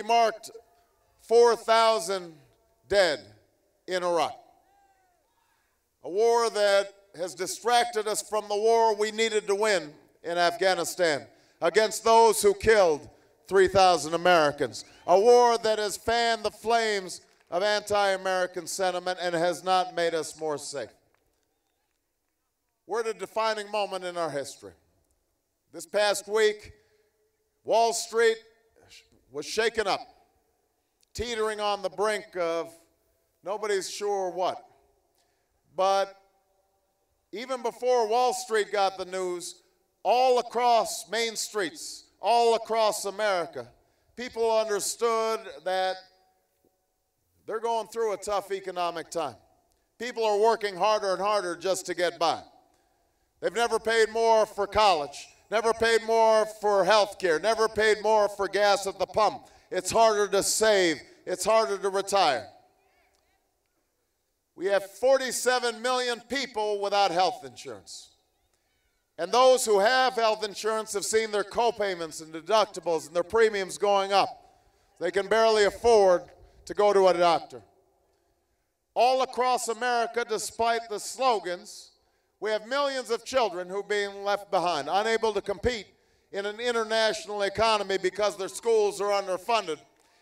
we marked 4,000 dead in Iraq. A war that has distracted us from the war we needed to win in Afghanistan against those who killed 3,000 Americans. A war that has fanned the flames of anti-American sentiment and has not made us more safe. We're at a defining moment in our history. This past week, Wall Street was shaken up, teetering on the brink of nobody's sure what. But even before Wall Street got the news, all across main streets, all across America, people understood that they're going through a tough economic time. People are working harder and harder just to get by. They've never paid more for college, never paid more for health care, never paid more for gas at the pump. It's harder to save. It's harder to retire. We have 47 million people without health insurance. And those who have health insurance have seen their co-payments and deductibles and their premiums going up. They can barely afford to go to a doctor. All across America, despite the slogans, we have millions of children who are being left behind, unable to compete in an international economy because their schools are underfunded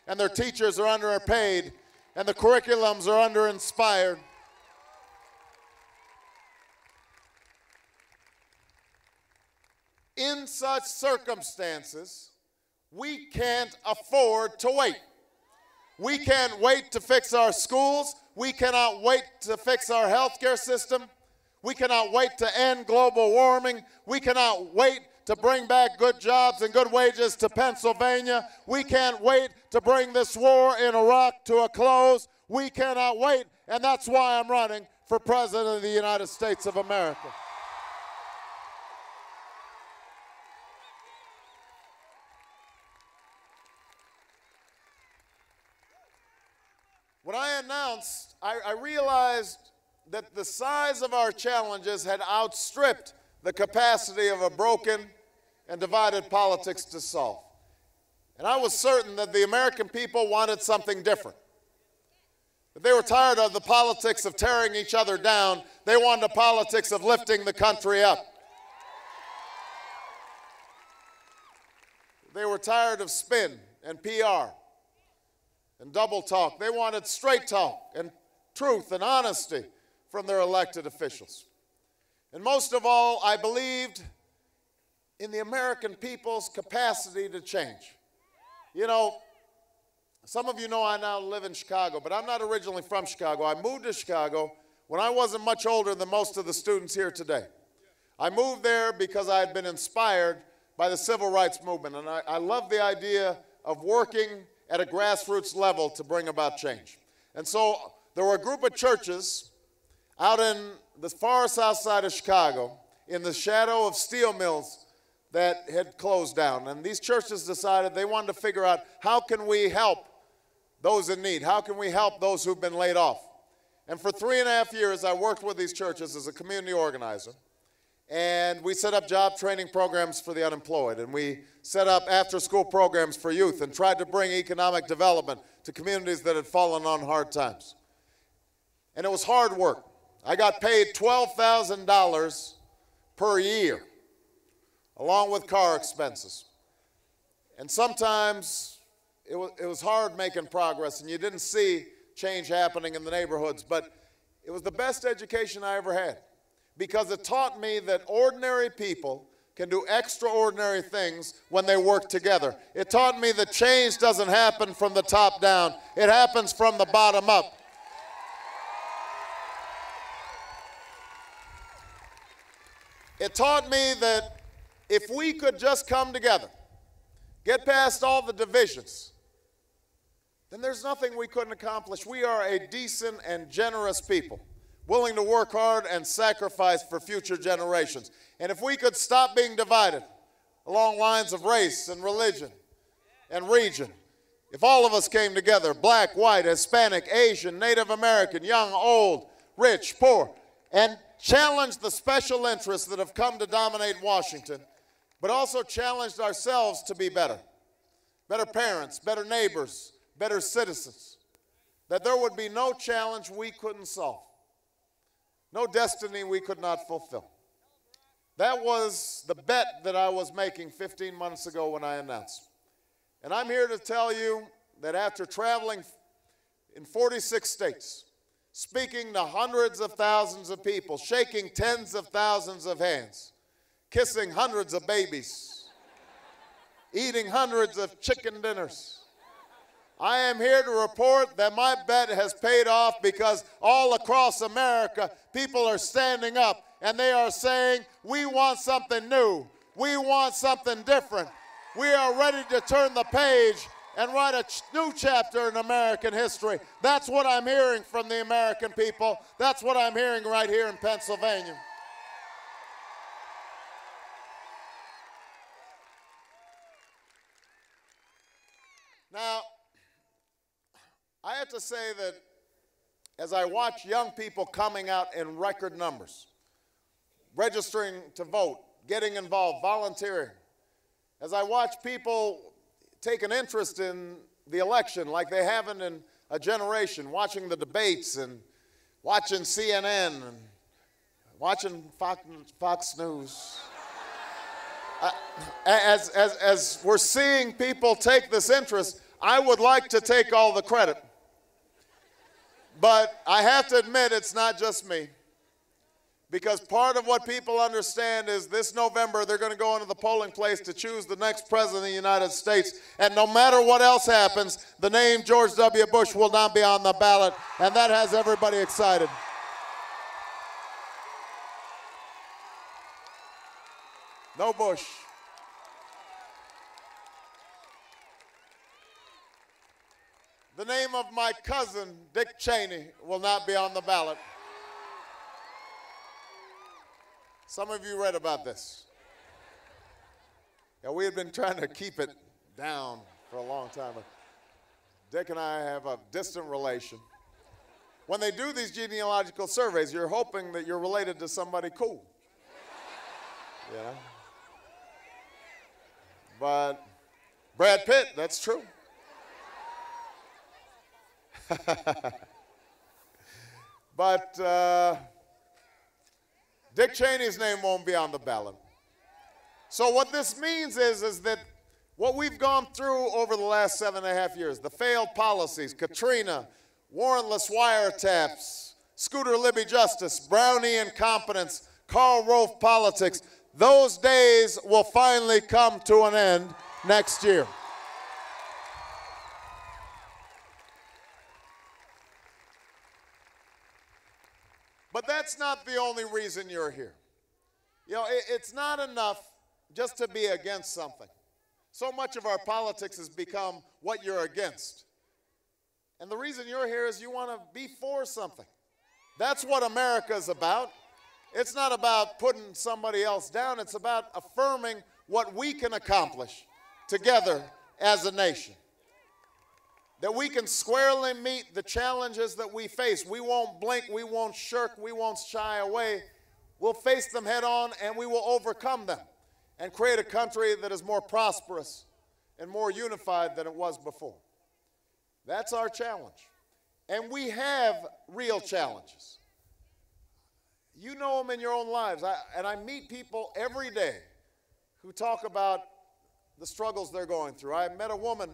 and their teachers are underpaid and the curriculums are underinspired. In such circumstances, we can't afford to wait. We can't wait to fix our schools. We cannot wait to fix our healthcare system. We cannot wait to end global warming. We cannot wait to bring back good jobs and good wages to Pennsylvania. We can't wait to bring this war in Iraq to a close. We cannot wait, and that's why I'm running for President of the United States of America. When I announced, I realized that the size of our challenges had outstripped the capacity of a broken and divided politics to solve. And I was certain that the American people wanted something different. That they were tired of the politics of tearing each other down. They wanted the politics of lifting the country up. They were tired of spin and PR and double talk. They wanted straight talk and truth and honesty from their elected officials. And most of all, I believed in the American people's capacity to change. You know, some of you know I now live in Chicago, but I'm not originally from Chicago. I moved to Chicago when I wasn't much older than most of the students here today. I moved there because I had been inspired by the civil rights movement, and I love the idea of working at a grassroots level to bring about change. And so there were a group of churches out in the far south side of Chicago in the shadow of steel mills that had closed down. And these churches decided they wanted to figure out, how can we help those in need? How can we help those who've been laid off? And for 3.5 years, I worked with these churches as a community organizer. And we set up job training programs for the unemployed. And we set up after-school programs for youth and tried to bring economic development to communities that had fallen on hard times. And it was hard work. I got paid $12,000 per year, along with car expenses. And sometimes it was hard making progress, and you didn't see change happening in the neighborhoods. But it was the best education I ever had, because it taught me that ordinary people can do extraordinary things when they work together. It taught me that change doesn't happen from the top down. It happens from the bottom up. It taught me that if we could just come together, get past all the divisions, then there's nothing we couldn't accomplish. We are a decent and generous people, willing to work hard and sacrifice for future generations. And if we could stop being divided along lines of race and religion and region, if all of us came together, black, white, Hispanic, Asian, Native American, young, old, rich, poor, and challenged the special interests that have come to dominate Washington, but also challenged ourselves to be better, better parents, better neighbors, better citizens. That there would be no challenge we couldn't solve, no destiny we could not fulfill. That was the bet that I was making 15 months ago when I announced. And I'm here to tell you that after traveling in 46 states, speaking to hundreds of thousands of people, shaking tens of thousands of hands, kissing hundreds of babies, eating hundreds of chicken dinners, I am here to report that my bet has paid off, because all across America, people are standing up and they are saying, we want something new. We want something different. We are ready to turn the page and write a new chapter in American history. That's what I'm hearing from the American people. That's what I'm hearing right here in Pennsylvania. Now, I have to say that as I watch young people coming out in record numbers, registering to vote, getting involved, volunteering, as I watch people take an interest in the election like they haven't in a generation, watching the debates and watching CNN and watching Fox News, as we're seeing people take this interest, I would like to take all the credit. But I have to admit, it's not just me. Because part of what people understand is this November they're going to go into the polling place to choose the next president of the United States. And no matter what else happens, the name George W. Bush will not be on the ballot. And that has everybody excited. No Bush. The name of my cousin, Dick Cheney, will not be on the ballot. Some of you read about this. Yeah, we have been trying to keep it down for a long time. Dick and I have a distant relation. When they do these genealogical surveys, you're hoping that you're related to somebody cool. You know? But Brad Pitt, that's true. But Dick Cheney's name won't be on the ballot. So what this means is that what we've gone through over the last 7.5 years, the failed policies, Katrina, warrantless wiretaps, Scooter Libby justice, Brownie incompetence, Karl Rove politics, those days will finally come to an end next year. But that's not the only reason you're here. You know, it's not enough just to be against something. So much of our politics has become what you're against. And the reason you're here is you want to be for something. That's what America's about. It's not about putting somebody else down. It's about affirming what we can accomplish together as a nation. That we can squarely meet the challenges that we face. We won't blink, we won't shirk, we won't shy away. We'll face them head on and we will overcome them and create a country that is more prosperous and more unified than it was before. That's our challenge. And we have real challenges. You know them in your own lives. And I meet people every day who talk about the struggles they're going through. I met a woman,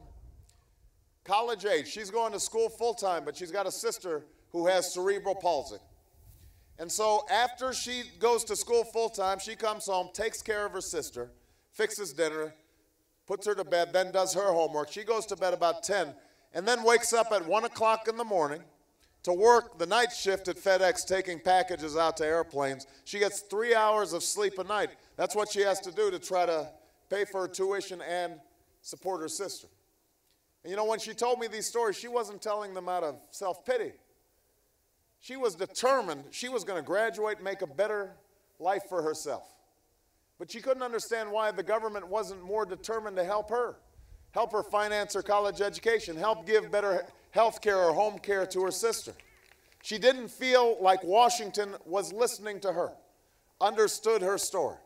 college age. She's going to school full-time, but she's got a sister who has cerebral palsy. And so after she goes to school full-time, she comes home, takes care of her sister, fixes dinner, puts her to bed, then does her homework. She goes to bed about 10, and then wakes up at 1 o'clock in the morning to work the night shift at FedEx, taking packages out to airplanes. She gets 3 hours of sleep a night. That's what she has to do to try to pay for her tuition and support her sister. And you know, when she told me these stories, she wasn't telling them out of self-pity. She was determined she was going to graduate and make a better life for herself. But she couldn't understand why the government wasn't more determined to help her finance her college education, help give better health care or home care to her sister. She didn't feel like Washington was listening to her, understood her story.